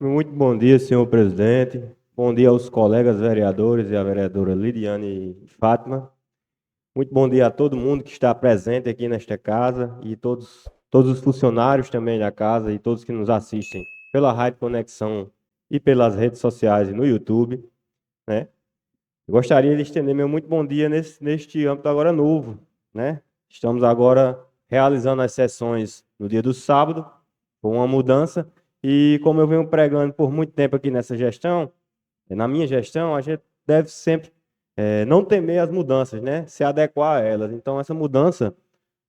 Muito bom dia, senhor presidente. Bom dia aos colegas vereadores e à vereadora Lidiane e Fátima. Muito bom dia a todo mundo que está presente aqui nesta casa e todos os funcionários também da casa e todos que nos assistem pela Rádio Conexão e pelas redes sociais e no YouTube, né? Eu gostaria de estender meu muito bom dia neste âmbito agora novo, né? Estamos agora realizando as sessões no dia do sábado, com uma mudança, e como eu venho pregando por muito tempo aqui nessa gestão, na minha gestão, a gente deve sempre não temer as mudanças, né? Se adequar a elas. Então, essa mudança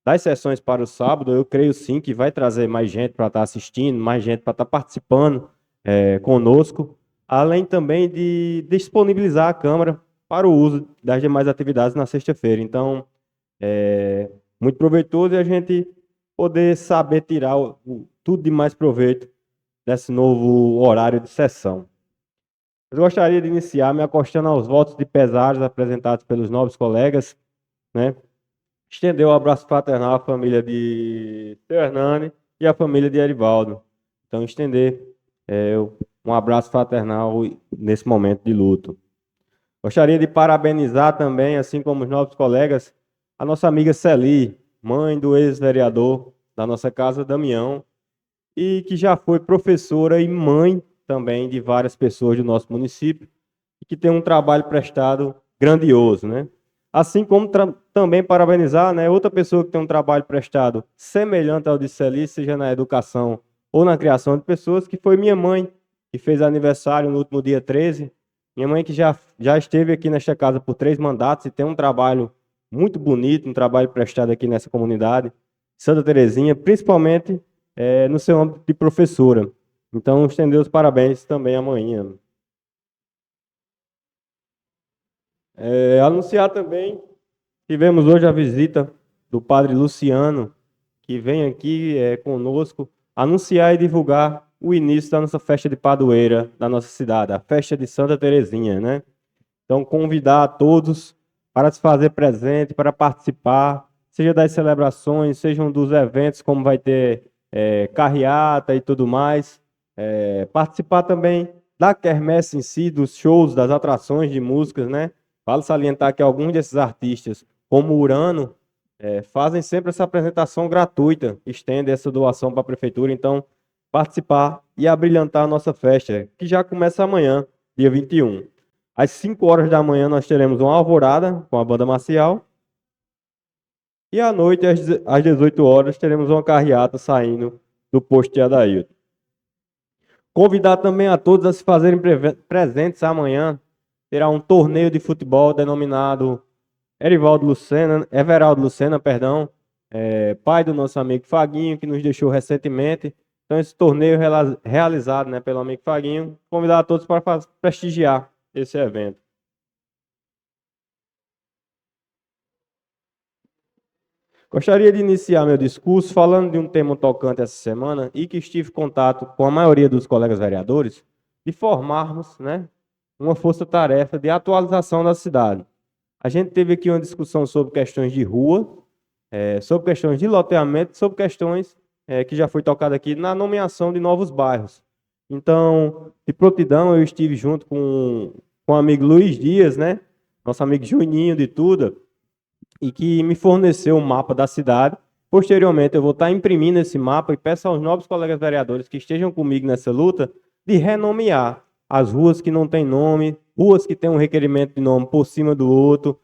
das sessões para o sábado, eu creio sim que vai trazer mais gente para estar assistindo, mais gente para estar participando conosco, além também de disponibilizar a Câmara para o uso das demais atividades na sexta-feira. Então, muito proveitoso e a gente poder saber tirar tudo de mais proveito desse novo horário de sessão. Eu gostaria de iniciar me acostando aos votos de pesares apresentados pelos nobres colegas, né? Estender o abraço fraternal à família de seu Hernani e à família de Erivaldo. Então, estender um abraço fraternal nesse momento de luto. Gostaria de parabenizar também, assim como os nobres colegas, a nossa amiga Celi, mãe do ex-vereador da nossa casa, Damião, e que já foi professora e mãe também de várias pessoas do nosso município, e que tem um trabalho prestado grandioso, né? Assim como também parabenizar, né, outra pessoa que tem um trabalho prestado semelhante ao de Celi, seja na educação ou na criação de pessoas, que foi minha mãe, que fez aniversário no último dia 13. Minha mãe que já esteve aqui nesta casa por 3 mandatos e tem um trabalho muito bonito, um trabalho prestado aqui nessa comunidade, Santa Terezinha, principalmente no seu âmbito de professora. Então, estender os parabéns também amanhã. Anunciar também, tivemos hoje a visita do padre Luciano, que vem aqui conosco, anunciar e divulgar o início da nossa festa de padroeira da nossa cidade, a festa de Santa Terezinha, né? Então, convidar a todos para se fazer presente, para participar, seja das celebrações, sejam dos eventos, como vai ter carreata e tudo mais. Participar também da quermesse em si, dos shows, das atrações de músicas, né? Vale salientar que alguns desses artistas, como o Urano, fazem sempre essa apresentação gratuita, estendem essa doação para a prefeitura. Então, participar e abrilhantar a nossa festa, que já começa amanhã, dia 21. Às 5 horas da manhã nós teremos uma alvorada com a banda marcial. E à noite, às 18 horas, teremos uma carreata saindo do posto de Adailton. Convidar também a todos a se fazerem presentes amanhã. Terá um torneio de futebol denominado Everaldo Lucena, perdão, pai do nosso amigo Faguinho, que nos deixou recentemente. Então, esse torneio realizado, né, pelo amigo Faguinho, convidar a todos para prestigiar esse evento. Gostaria de iniciar meu discurso falando de um tema tocante essa semana e que estive em contato com a maioria dos colegas vereadores, de formarmos, né, uma força-tarefa de atualização da cidade. A gente teve aqui uma discussão sobre questões de rua, sobre questões de loteamento, sobre questões que já foi tocada aqui na nomeação de novos bairros. Então, de prontidão, eu estive junto com o amigo Luiz Dias, né, nosso amigo Juninho de Tuda, e que me forneceu um mapa da cidade. Posteriormente, eu vou estar imprimindo esse mapa e peço aos novos colegas vereadores que estejam comigo nessa luta de renomear as ruas que não têm nome, ruas que têm um requerimento de nome por cima do outro.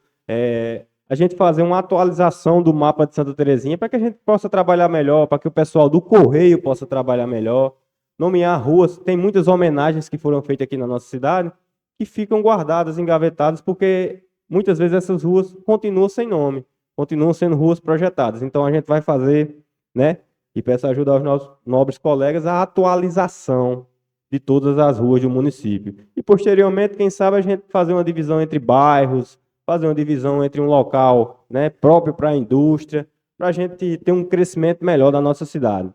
A gente fazer uma atualização do mapa de Santa Terezinha para que a gente possa trabalhar melhor, para que o pessoal do Correio possa trabalhar melhor. Nomear ruas, tem muitas homenagens que foram feitas aqui na nossa cidade que ficam guardadas, engavetadas, porque muitas vezes essas ruas continuam sem nome, continuam sendo ruas projetadas. Então, a gente vai fazer, né, e peço ajuda aos nossos nobres colegas, a atualização de todas as ruas do município. E, posteriormente, quem sabe a gente fazer uma divisão entre bairros, fazer uma divisão entre um local, né, próprio para a indústria, para a gente ter um crescimento melhor da nossa cidade.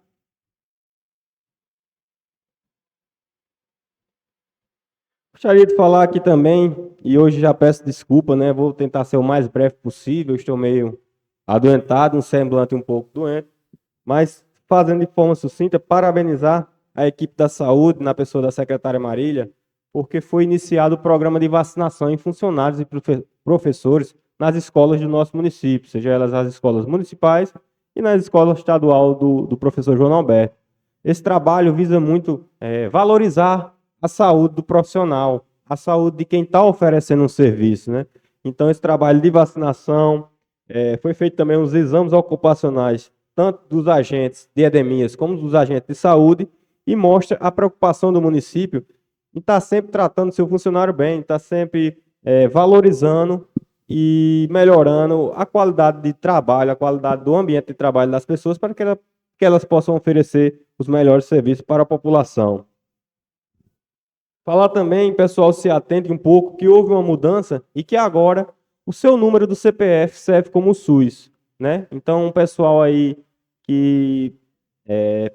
Gostaria de falar aqui também, e hoje já peço desculpa, né? Vou tentar ser o mais breve possível, estou meio adoentado, um semblante um pouco doente, mas fazendo de forma sucinta, parabenizar a equipe da saúde, na pessoa da secretária Marília, porque foi iniciado o programa de vacinação em funcionários e professores nas escolas do nosso município, seja elas as escolas municipais e na escola estadual do professor João Alberto. Esse trabalho visa muito valorizar a saúde do profissional, a saúde de quem está oferecendo um serviço, né? Então, esse trabalho de vacinação, foi feito também os exames ocupacionais, tanto dos agentes de endemias como dos agentes de saúde, e mostra a preocupação do município em estar sempre tratando seu funcionário bem, estar sempre valorizando e melhorando a qualidade de trabalho, a qualidade do ambiente de trabalho das pessoas, para que elas possam oferecer os melhores serviços para a população. Falar também, pessoal, se atente um pouco, que houve uma mudança e que agora o seu número do CPF serve como SUS, né? Então, o pessoal aí que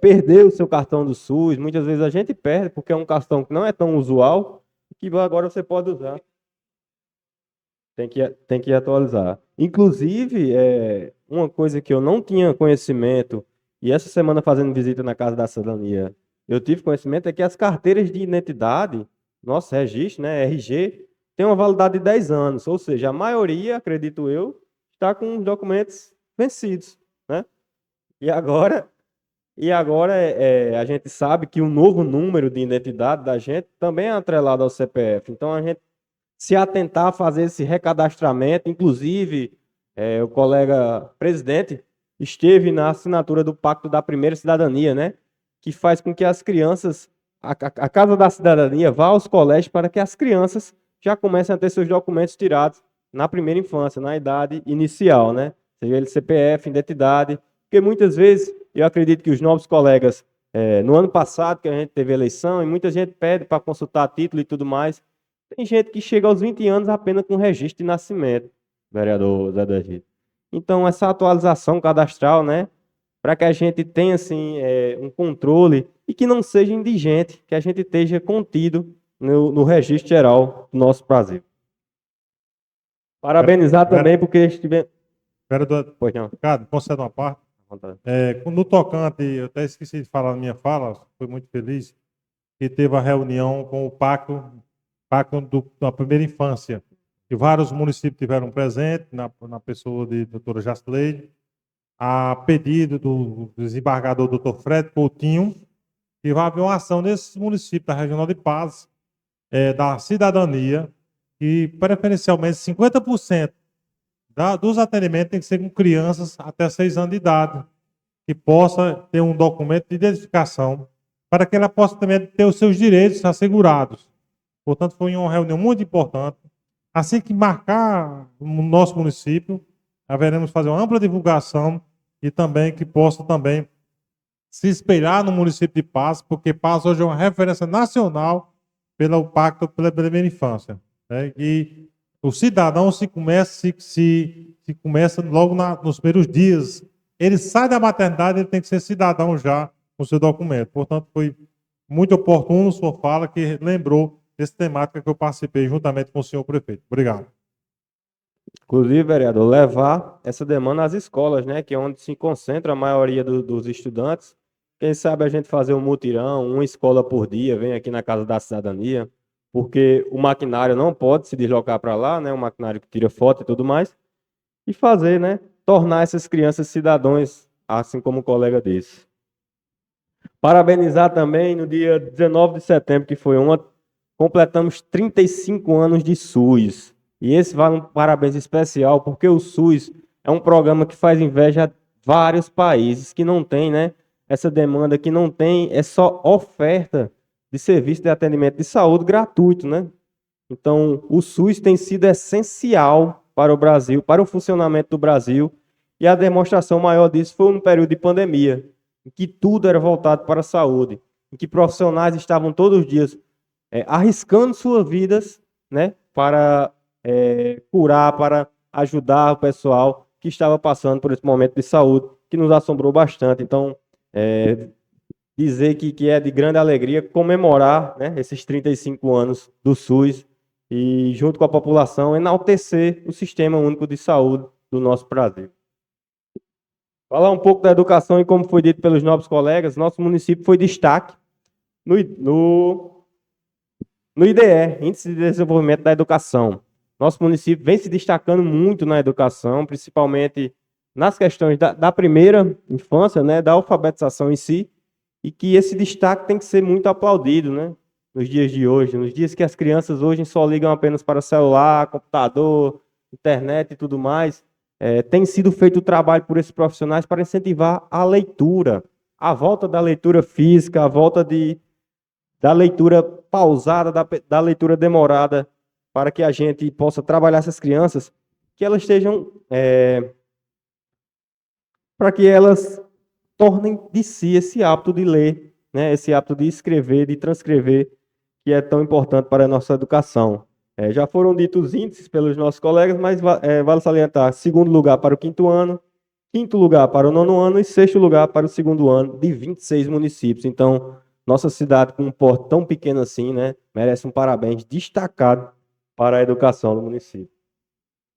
perdeu o seu cartão do SUS, muitas vezes a gente perde, porque é um cartão que não é tão usual, que agora você pode usar. Tem que atualizar. Inclusive, uma coisa que eu não tinha conhecimento, e essa semana fazendo visita na Casa da Cidadania, eu tive conhecimento, é que as carteiras de identidade, nosso registro, né, RG, tem uma validade de 10 anos, ou seja, a maioria, acredito eu, está com os documentos vencidos, né? E agora, a gente sabe que o novo número de identidade da gente também é atrelado ao CPF. Então, a gente se atentar a fazer esse recadastramento, inclusive, o colega presidente esteve na assinatura do Pacto da Primeira Cidadania, né? Que faz com que as crianças, a Casa da Cidadania vá aos colégios para que as crianças já comecem a ter seus documentos tirados na primeira infância, na idade inicial, né? Seja ele CPF, identidade, porque muitas vezes, eu acredito que os novos colegas, no ano passado, que a gente teve eleição, e muita gente pede para consultar título e tudo mais, tem gente que chega aos 20 anos apenas com registro de nascimento, vereador Zé Dagito. Então, essa atualização cadastral, né, para que a gente tenha, assim, um controle e que não seja indigente, que a gente esteja contido no registro geral do nosso Brasil. Parabenizar também, porque estivemos... Vereador, Pois não. Ricardo, concede uma parte. No tocante, eu até esqueci de falar na minha fala, fui muito feliz, que teve a reunião com o Pacto da Primeira Infância, que vários municípios tiveram presente, na pessoa de doutora Jacleide, a pedido do desembargador doutor Fred Coutinho, que vai haver uma ação nesses municípios da Regional de Paz, da cidadania, que preferencialmente 50% dos atendimentos tem que ser com crianças até 6 anos de idade, que possa ter um documento de identificação, para que ela possa também ter os seus direitos assegurados. Portanto, foi uma reunião muito importante. Assim que marcar o nosso município, haveremos fazer uma ampla divulgação e também que possa também se espelhar no município de Paz, porque Paz hoje é uma referência nacional pelo Pacto pela Primeira Infância, né? E o cidadão se começa logo nos primeiros dias. Ele sai da maternidade, ele tem que ser cidadão já com seu documento. Portanto, foi muito oportuno o senhor fala que lembrou dessa temática que eu participei juntamente com o senhor prefeito. Obrigado. Inclusive, vereador, levar essa demanda às escolas, né, que é onde se concentra a maioria dos estudantes. Quem sabe a gente fazer um mutirão, uma escola por dia, vem aqui na Casa da Cidadania, porque o maquinário não pode se deslocar para lá, né, o maquinário que tira foto e tudo mais, e fazer, né, tornar essas crianças cidadãos, assim como o colega disse. Parabenizar também no dia 19 de setembro, que foi ontem, completamos 35 anos de SUS. E esse vale um parabéns especial, porque o SUS é um programa que faz inveja a vários países que não tem, né, essa demanda, que não tem, é só oferta de serviço de atendimento de saúde gratuito, né? Então, o SUS tem sido essencial para o Brasil, para o funcionamento do Brasil, e a demonstração maior disso foi no período de pandemia, em que tudo era voltado para a saúde, em que profissionais estavam todos os dias arriscando suas vidas, né, para curar, para ajudar o pessoal que estava passando por esse momento de saúde, que nos assombrou bastante. Então, dizer que é de grande alegria comemorar, né, esses 35 anos do SUS e, junto com a população, enaltecer o Sistema Único de Saúde do nosso Brasil. Falar um pouco da educação e como foi dito pelos nobres colegas, nosso município foi destaque no IDE, Índice de Desenvolvimento da Educação. Nosso município vem se destacando muito na educação, principalmente nas questões da primeira infância, né, da alfabetização em si, e que esse destaque tem que ser muito aplaudido, né, nos dias de hoje, nos dias que as crianças hoje só ligam apenas para celular, computador, internet e tudo mais. Tem sido feito o trabalho por esses profissionais para incentivar a leitura, a volta da leitura física, a volta da leitura pausada, da leitura demorada, para que a gente possa trabalhar essas crianças, que elas estejam, para que elas tornem de si esse hábito de ler, né, esse hábito de escrever, de transcrever, que é tão importante para a nossa educação. Já foram ditos os índices pelos nossos colegas, mas vale salientar: segundo lugar para o quinto ano, quinto lugar para o nono ano e sexto lugar para o segundo ano, de 26 municípios. Então, nossa cidade, com um porte tão pequeno assim, né, merece um parabéns destacado para a educação do município.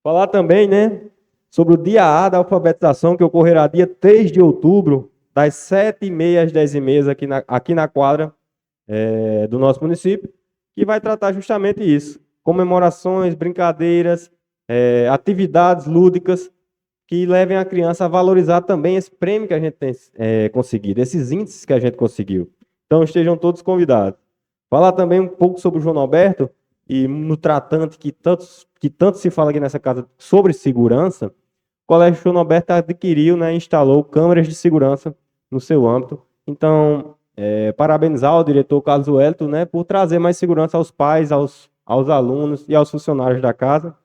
Falar também, né, sobre o dia A da alfabetização, que ocorrerá dia 3 de outubro, das 7h30 às 10h30, aqui na quadra do nosso município, que vai tratar justamente isso: comemorações, brincadeiras, atividades lúdicas, que levem a criança a valorizar também esse prêmio que a gente tem conseguido, esses índices que a gente conseguiu. Então, estejam todos convidados. Falar também um pouco sobre o João Alberto, e no tratante que tanto se fala aqui nessa casa sobre segurança. O Colégio João Alberto adquiriu, né, instalou câmeras de segurança no seu âmbito. Então, parabenizar o diretor Carlos Wellington, né, por trazer mais segurança aos pais, aos alunos e aos funcionários da casa.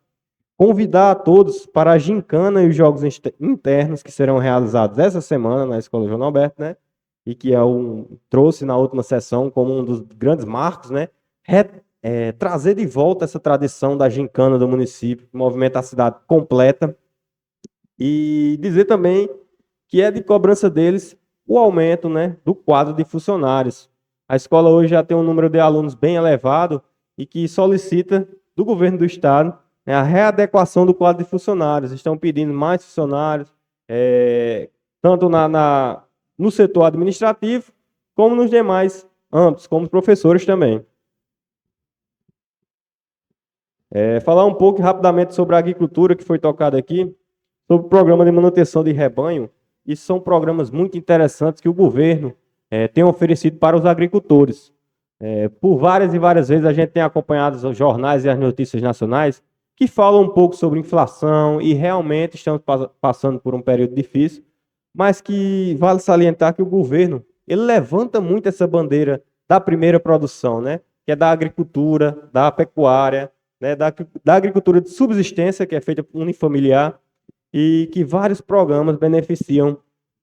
Convidar a todos para a gincana e os jogos internos que serão realizados essa semana na Escola João Alberto, né, e que trouxe na última sessão como um dos grandes marcos, né, trazer de volta essa tradição da gincana do município, que movimenta a cidade completa, e dizer também que é de cobrança deles o aumento, né, do quadro de funcionários. A escola hoje já tem um número de alunos bem elevado e que solicita do governo do estado, né, a readequação do quadro de funcionários. Estão pedindo mais funcionários, tanto no setor administrativo, como nos demais âmbitos, como os professores também. Falar um pouco rapidamente sobre a agricultura, que foi tocada aqui, sobre o programa de manutenção de rebanho. Isso são programas muito interessantes que o governo tem oferecido para os agricultores. Por várias e várias vezes a gente tem acompanhado os jornais e as notícias nacionais que falam um pouco sobre inflação, e realmente estamos passando por um período difícil, mas que vale salientar que o governo ele levanta muito essa bandeira da primeira produção, né, que é da agricultura, da pecuária, né, da agricultura de subsistência, que é feita unifamiliar, e que vários programas beneficiam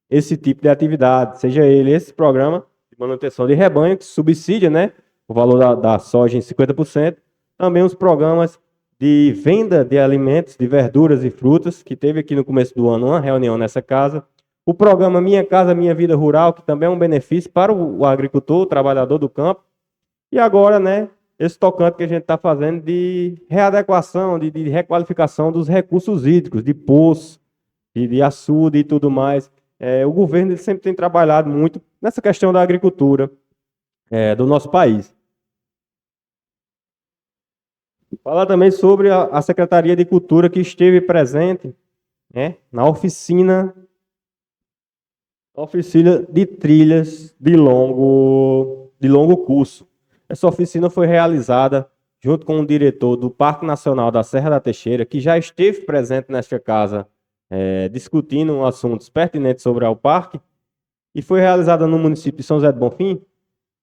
esse tipo de atividade, seja ele esse programa de manutenção de rebanho, que subsidia, né, o valor da soja em 50%, também os programas de venda de alimentos, de verduras e frutas, que teve aqui no começo do ano uma reunião nessa casa, o programa Minha Casa Minha Vida Rural, que também é um benefício para o agricultor, o trabalhador do campo, e agora, né, esse tocante que a gente está fazendo de readequação, de requalificação dos recursos hídricos, de poço, de açude e tudo mais. O governo ele sempre tem trabalhado muito nessa questão da agricultura do nosso país. Falar também sobre a Secretaria de Cultura, que esteve presente, né, na oficina de trilhas de longo curso. Essa oficina foi realizada junto com o diretor do Parque Nacional da Serra da Teixeira, que já esteve presente nesta casa, discutindo assuntos pertinentes sobre o parque, e foi realizada no município de São José do Bonfim,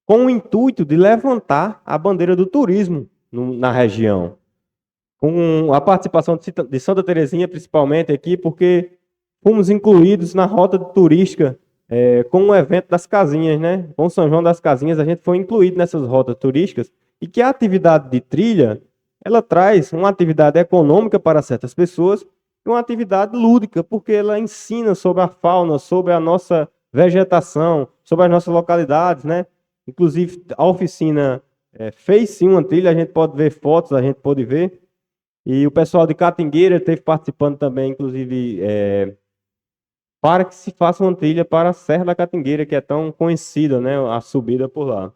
com o intuito de levantar a bandeira do turismo na região, com a participação de Santa Terezinha, principalmente aqui, porque fomos incluídos na rota turística com o evento das casinhas, né? Com São João das Casinhas, a gente foi incluído nessas rotas turísticas, e que a atividade de trilha, ela traz uma atividade econômica para certas pessoas e uma atividade lúdica, porque ela ensina sobre a fauna, sobre a nossa vegetação, sobre as nossas localidades, né? Inclusive, a oficina fez sim uma trilha, a gente pode ver fotos, a gente pode ver, e o pessoal de Catingueira esteve participando também, inclusive para que se faça uma trilha para a Serra da Catingueira, que é tão conhecida, né, a subida por lá.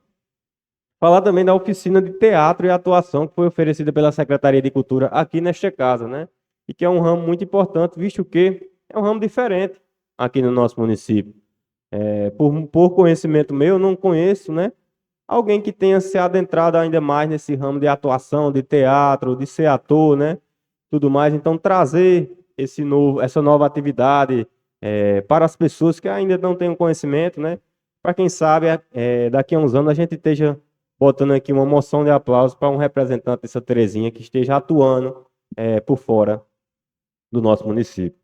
Falar também da oficina de teatro e atuação que foi oferecida pela Secretaria de Cultura aqui nesta casa, né? E que é um ramo muito importante, visto que é um ramo diferente aqui no nosso município. Por conhecimento meu, eu não conheço, né? Alguém que tenha se adentrado ainda mais nesse ramo de atuação, de teatro, de ser ator, né? Tudo mais. Então, trazer essa nova atividade para as pessoas que ainda não têm o conhecimento, né? Para quem sabe, daqui a uns anos a gente esteja botando aqui uma moção de aplauso para um representante dessa Terezinha que esteja atuando por fora do nosso município.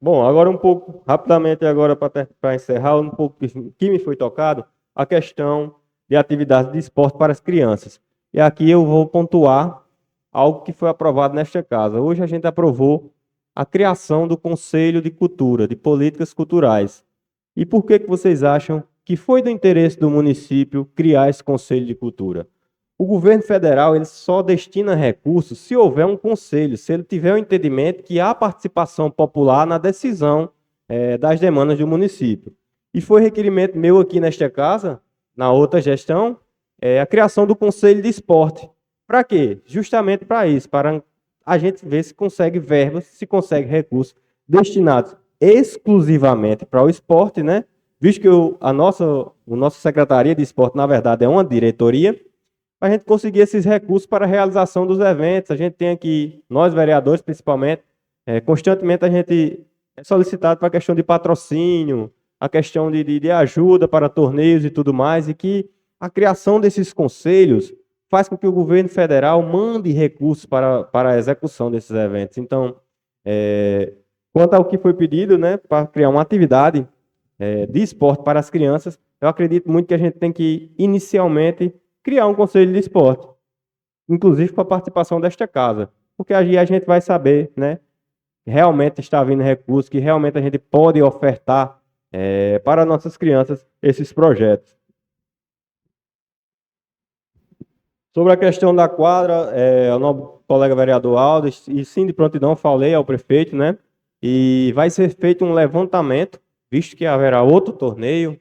Bom, agora um pouco, rapidamente agora para encerrar, um pouco que me foi tocado, a questão de atividades de esporte para as crianças. E aqui eu vou pontuar algo que foi aprovado nesta casa. Hoje a gente aprovou a criação do Conselho de Cultura, de Políticas Culturais. E por que vocês acham que foi do interesse do município criar esse Conselho de Cultura? O governo federal ele só destina recursos se houver um conselho, se ele tiver o entendimento que há participação popular na decisão das demandas do município. E foi requerimento meu aqui nesta casa, na outra gestão, a criação do Conselho de Esporte. Para quê? Justamente para isso, para a gente ver se consegue verbas, se consegue recursos destinados exclusivamente para o esporte, né? Visto que a nossa Secretaria de Esporte, na verdade, é uma diretoria, para a gente conseguir esses recursos para a realização dos eventos. A gente tem aqui, nós vereadores principalmente, constantemente a gente é solicitado para a questão de patrocínio, a questão de ajuda para torneios e tudo mais, e que a criação desses conselhos faz com que o governo federal mande recursos para a execução desses eventos. Então, quanto ao que foi pedido, né, para criar uma atividade de esporte para as crianças, eu acredito muito que a gente tem que, inicialmente, criar um conselho de esporte, inclusive com a participação desta casa, porque aí a gente vai saber, né, realmente está vindo recursos, que realmente a gente pode ofertar para nossas crianças esses projetos. Sobre a questão da quadra, o nosso colega vereador Aldo, e sim de prontidão falei ao prefeito, né, e vai ser feito um levantamento, visto que haverá outro torneio,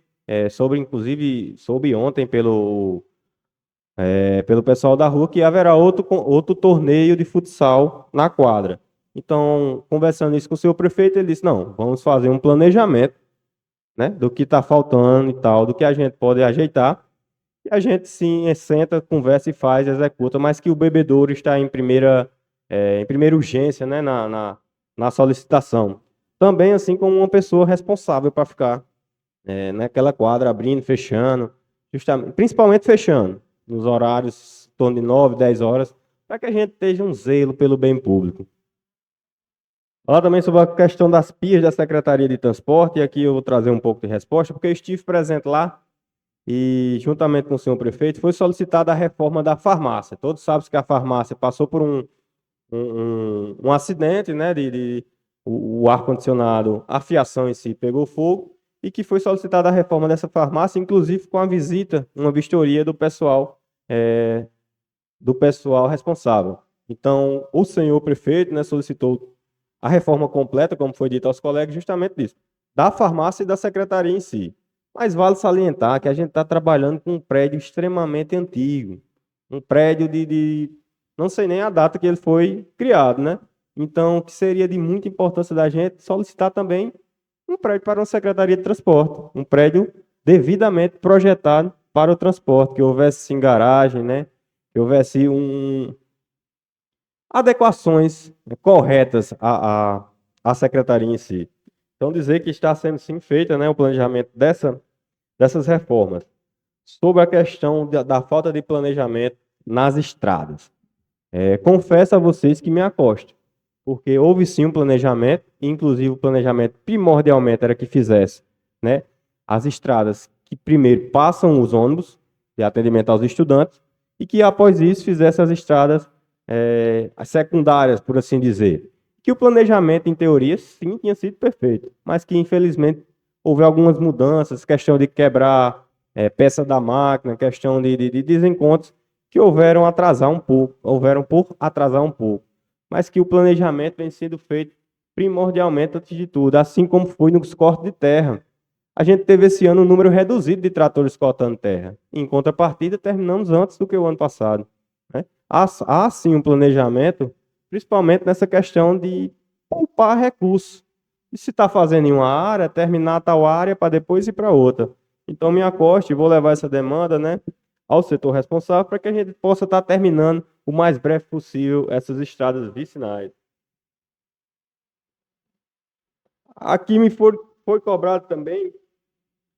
inclusive soube ontem pelo pessoal da rua, que haverá outro torneio de futsal na quadra. Então, conversando isso com o senhor prefeito, ele disse, não, vamos fazer um planejamento, né, do que está faltando e tal, do que a gente pode ajeitar, e a gente sim senta, conversa e faz, executa, mas que o bebedouro está em primeira urgência, né, na solicitação. Também assim como uma pessoa responsável para ficar naquela quadra, abrindo, fechando, principalmente fechando, nos horários em torno de 9, 10 horas, para que a gente tenha um zelo pelo bem público. Falar também sobre a questão das pias da Secretaria de Transporte, e aqui eu vou trazer um pouco de resposta, porque eu estive presente lá e, juntamente com o senhor prefeito, foi solicitada a reforma da farmácia. Todos sabem que a farmácia passou por um acidente, né, o ar-condicionado, a fiação em si pegou fogo, e que foi solicitada a reforma dessa farmácia, inclusive com a visita, uma vistoria do pessoal responsável. Então, o senhor prefeito, né, solicitou a reforma completa, como foi dito aos colegas, justamente disso, da farmácia e da secretaria em si. Mas vale salientar que a gente está trabalhando com um prédio extremamente antigo, um prédio não sei nem a data que ele foi criado, né? Então, que seria de muita importância da gente solicitar também um prédio para uma secretaria de transporte, um prédio devidamente projetado para o transporte, que houvesse sim garagem, né? Que houvesse adequações corretas à secretaria em si. Então, dizer que está sendo sim feita, né, o planejamento dessas reformas. Sobre a questão da falta de planejamento nas estradas. Confesso a vocês que me acosto, porque houve sim um planejamento, inclusive o planejamento primordialmente era que fizesse, né, as estradas que primeiro passam os ônibus de atendimento aos estudantes e que após isso fizesse as estradas as secundárias, por assim dizer. Que o planejamento, em teoria, sim, tinha sido perfeito, mas que, infelizmente, houve algumas mudanças, questão de quebrar peça da máquina, questão de desencontros, que houveram por atrasar um pouco, mas que o planejamento vem sendo feito primordialmente antes de tudo, assim como foi nos cortes de terra. A gente teve esse ano um número reduzido de tratores cortando terra. Em contrapartida, terminamos antes do que o ano passado, né? Há sim um planejamento, principalmente nessa questão de poupar recursos. E se está fazendo em uma área, terminar tal área para depois ir para outra. Então, me acoste, vou levar essa demanda, né, ao setor responsável para que a gente possa estar terminando o mais breve possível essas estradas vicinais. Aqui foi cobrado também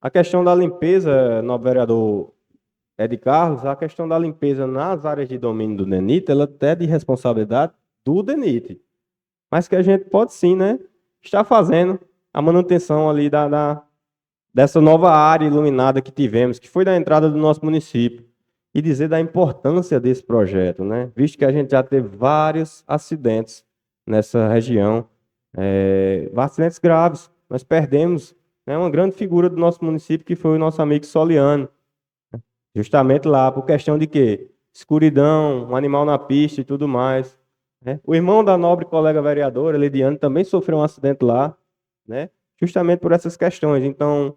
a questão da limpeza, no vereador Ed Carlos, a questão da limpeza nas áreas de domínio do DENIT, ela é de responsabilidade do DENIT, mas que a gente pode sim, né, estar fazendo a manutenção ali dessa nova área iluminada que tivemos, que foi da entrada do nosso município, e dizer da importância desse projeto, né, visto que a gente já teve vários acidentes nessa região, acidentes graves. Nós perdemos, né, uma grande figura do nosso município, que foi o nosso amigo Soliano, justamente lá, por questão de quê? Escuridão, um animal na pista e tudo mais, né? O irmão da nobre colega vereadora, Lidiane, também sofreu um acidente lá, né? Justamente por essas questões. Então,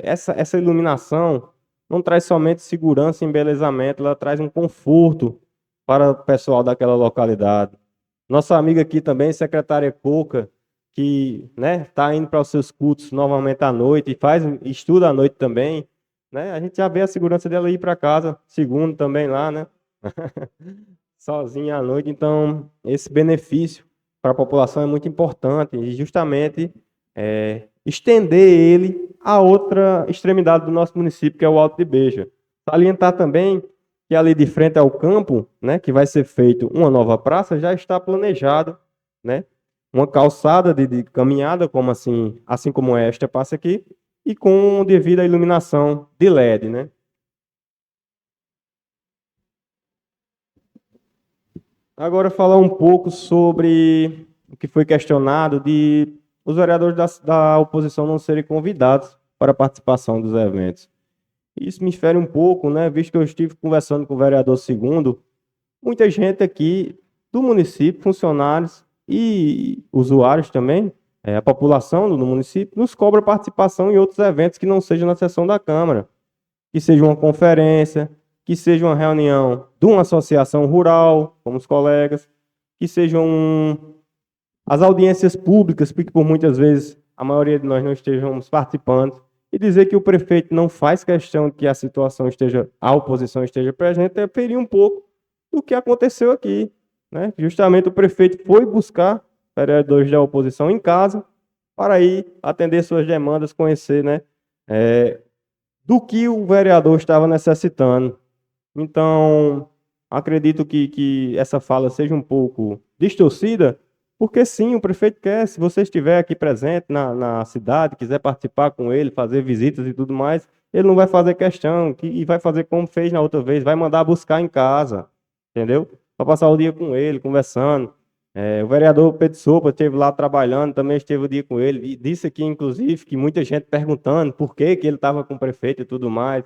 essa iluminação não traz somente segurança e embelezamento, ela traz um conforto para o pessoal daquela localidade. Nossa amiga aqui também, secretária Coca, que, né, está indo para os seus cultos novamente à noite e estuda à noite também, né? A gente já vê a segurança dela ir para casa, segundo também lá, né? Sozinha à noite. Então, esse benefício para a população é muito importante e justamente estender ele à outra extremidade do nosso município, que é o Alto de Beja. Salientar também que ali de frente ao campo, né, que vai ser feito uma nova praça, já está planejado, né, uma calçada de caminhada, assim como esta passa aqui, e com devida iluminação de LED, né? Agora falar um pouco sobre o que foi questionado de os vereadores da oposição não serem convidados para a participação dos eventos. Isso me fere um pouco, né, visto que eu estive conversando com o vereador segundo, muita gente aqui do município, funcionários e usuários também, a população do município, nos cobra participação em outros eventos que não sejam na sessão da Câmara, que seja uma conferência, que seja uma reunião de uma associação rural, como os colegas, que sejam as audiências públicas, porque por muitas vezes a maioria de nós não estejamos participando, e dizer que o prefeito não faz questão de que a oposição esteja presente, é ferir um pouco do que aconteceu aqui, né? Justamente o prefeito foi buscar vereadores da oposição em casa para ir atender suas demandas, conhecer, né, do que o vereador estava necessitando. Então, acredito que essa fala seja um pouco distorcida, porque sim, o prefeito quer, se você estiver aqui presente na cidade, quiser participar com ele, fazer visitas e tudo mais, ele não vai fazer questão, e vai fazer como fez na outra vez, vai mandar buscar em casa, entendeu? Para passar o dia com ele, conversando. O vereador Pedro Sopa esteve lá trabalhando, também esteve o dia com ele, e disse aqui, inclusive, que muita gente perguntando por que ele estava com o prefeito e tudo mais.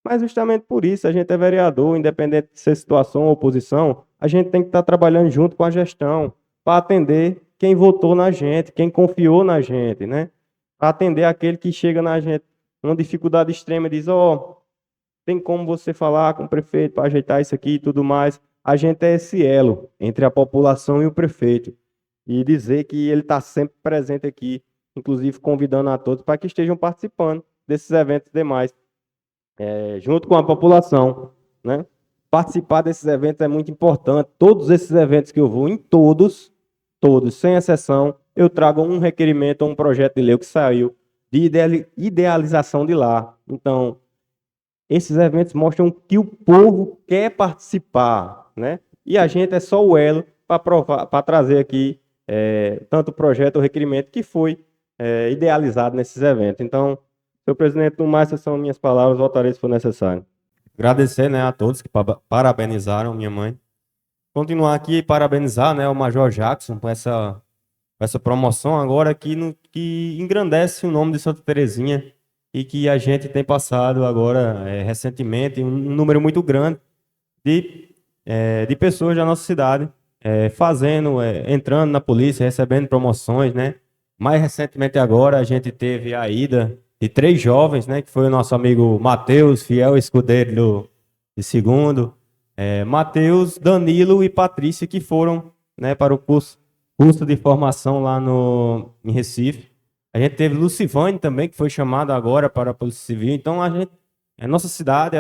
Mas justamente por isso, a gente é vereador, independente de ser situação ou oposição, a gente tem que estar trabalhando junto com a gestão, para atender quem votou na gente, quem confiou na gente, né? Para atender aquele que chega na gente uma dificuldade extrema e diz, tem como você falar com o prefeito para ajeitar isso aqui e tudo mais. A gente é esse elo entre a população e o prefeito. E dizer que ele está sempre presente aqui, inclusive convidando a todos para que estejam participando desses eventos demais, junto com a população, né? Participar desses eventos é muito importante. Todos esses eventos que eu vou, em todos, sem exceção, eu trago um requerimento ou um projeto de lei que saiu de idealização de lá. Então, esses eventos mostram que o povo quer participar, né? E a gente é só o elo para trazer aqui tanto o projeto ou requerimento que foi idealizado nesses eventos. Então, senhor presidente, no mais, essas são minhas palavras, voltarei se for necessário. Agradecer, né, a todos que parabenizaram minha mãe. Continuar aqui e parabenizar, né, o Major Jackson por essa promoção agora que engrandece o nome de Santa Terezinha e que a gente tem passado agora recentemente um número muito grande de pessoas da nossa cidade entrando na polícia, recebendo promoções, né? Mais recentemente agora a gente teve a ida de 3 jovens, né? Que foi o nosso amigo Matheus, fiel escudeiro de segundo, Matheus, Danilo e Patrícia, que foram, né, para o curso de formação lá em Recife. A gente teve Lucivane também, que foi chamada agora para a Polícia Civil. Então, a nossa cidade,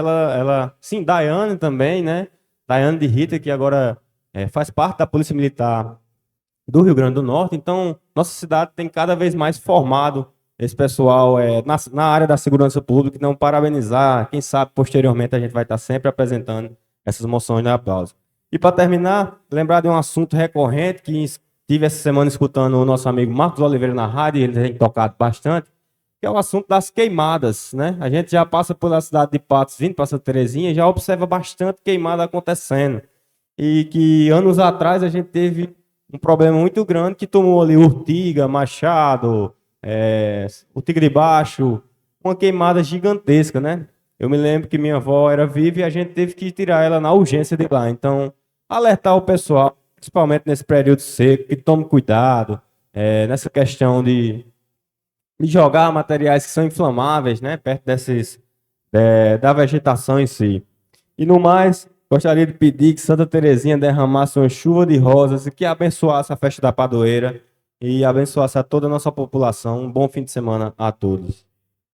sim, Daiane também, né? Daiane de Rita, que agora faz parte da Polícia Militar do Rio Grande do Norte. Então, nossa cidade tem cada vez mais formado esse pessoal na área da segurança pública. Então, parabenizar. Quem sabe, posteriormente, a gente vai estar sempre apresentando essas moções de aplauso. E, para terminar, lembrar de um assunto recorrente que estive essa semana escutando o nosso amigo Marcos Oliveira na rádio, ele tem tocado bastante, que é o assunto das queimadas, né? A gente já passa pela cidade de Patos, vindo para Santa Terezinha, e já observa bastante queimada acontecendo. E que anos atrás a gente teve um problema muito grande que tomou ali Urtiga, Machado, o Tigre Baixo, uma queimada gigantesca, né? Eu me lembro que minha avó era viva e a gente teve que tirar ela na urgência de lá. Então, alertar o pessoal, principalmente nesse período seco, que tome cuidado nessa questão de jogar materiais que são inflamáveis, né, perto da vegetação em si. E no mais, gostaria de pedir que Santa Terezinha derramasse uma chuva de rosas e que abençoasse a festa da padroeira e abençoasse a toda a nossa população. Um bom fim de semana a todos.